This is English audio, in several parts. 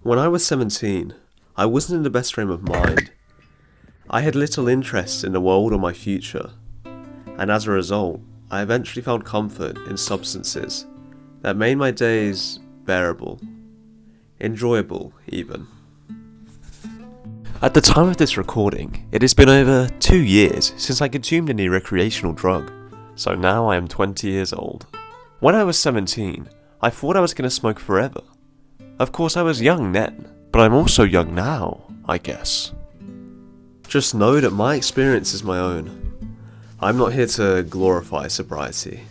When I was 17, I wasn't in the best frame of mind. I had little interest in the world or my future, and as a result, I eventually found comfort in substances that made my days bearable, enjoyable even. At the time of this recording, it has been over 2 years since I consumed any recreational drug, so now I am 20 years old. When I was 17, I thought I was going to smoke forever. Of course I was young then, but I'm also young now, I guess. Just know that my experience is my own. I'm not here to glorify sobriety.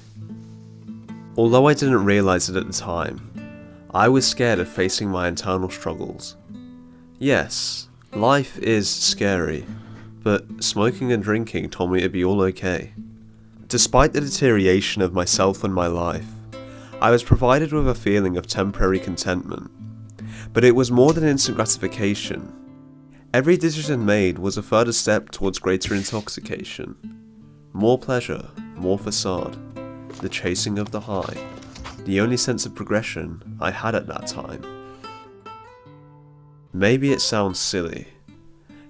Although I didn't realise it at the time, I was scared of facing my internal struggles. Yes, life is scary, but smoking and drinking told me it'd be all okay. Despite the deterioration of myself and my life, I was provided with a feeling of temporary contentment, but it was more than instant gratification. Every decision made was a further step towards greater intoxication. More pleasure, more facade, the chasing of the high, the only sense of progression I had at that time. Maybe it sounds silly.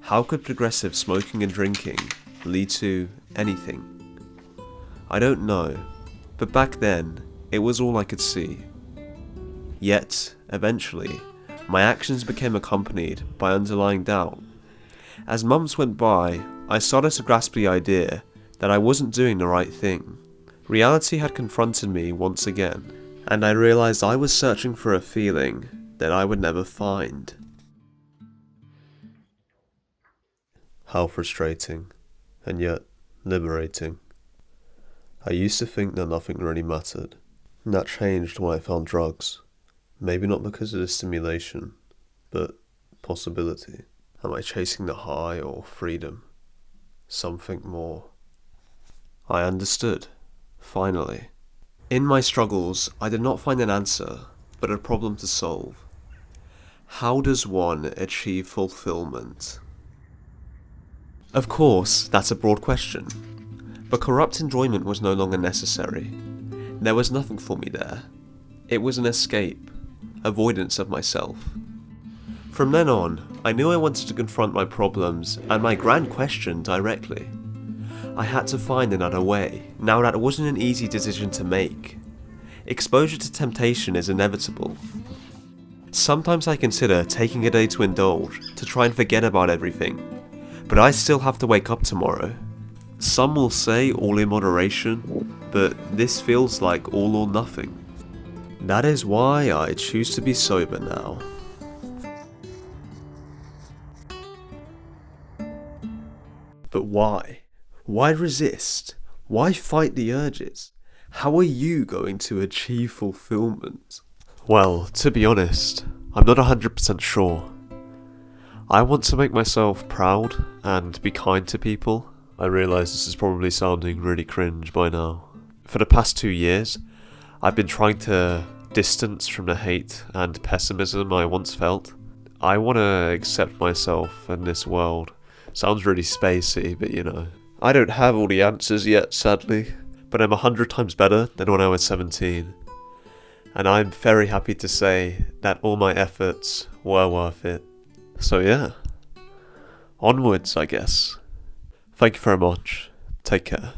How could progressive smoking and drinking lead to anything? I don't know, but back then, it was all I could see. Yet, eventually, my actions became accompanied by underlying doubt. As months went by, I started to grasp the idea that I wasn't doing the right thing. Reality had confronted me once again, and I realised I was searching for a feeling that I would never find. How frustrating, and yet liberating. I used to think that nothing really mattered. And that changed when I found drugs. Maybe not because of the stimulation, but possibility. Am I chasing the high or freedom? Something more. I understood, finally. In my struggles, I did not find an answer, but a problem to solve. How does one achieve fulfillment? Of course, that's a broad question, but corrupt enjoyment was no longer necessary. There was nothing for me there. It was an escape, avoidance of myself. From then on, I knew I wanted to confront my problems and my grand question directly. I had to find another way. Now that wasn't an easy decision to make. Exposure to temptation is inevitable. Sometimes I consider taking a day to indulge, to try and forget about everything, but I still have to wake up tomorrow. Some will say all in moderation, but this feels like all or nothing. That is why I choose to be sober now. But why? Why resist? Why fight the urges? How are you going to achieve fulfillment? Well, to be honest, I'm not 100% sure. I want to make myself proud and be kind to people. I realise this is probably sounding really cringe by now. For the past 2 years, I've been trying to distance from the hate and pessimism I once felt. I want to accept myself in this world. Sounds really spacey, but you know. I don't have all the answers yet, sadly, but I'm 100 times better than when I was 17. And I'm very happy to say that all my efforts were worth it. So yeah, onwards I guess. Thank you very much. Take care.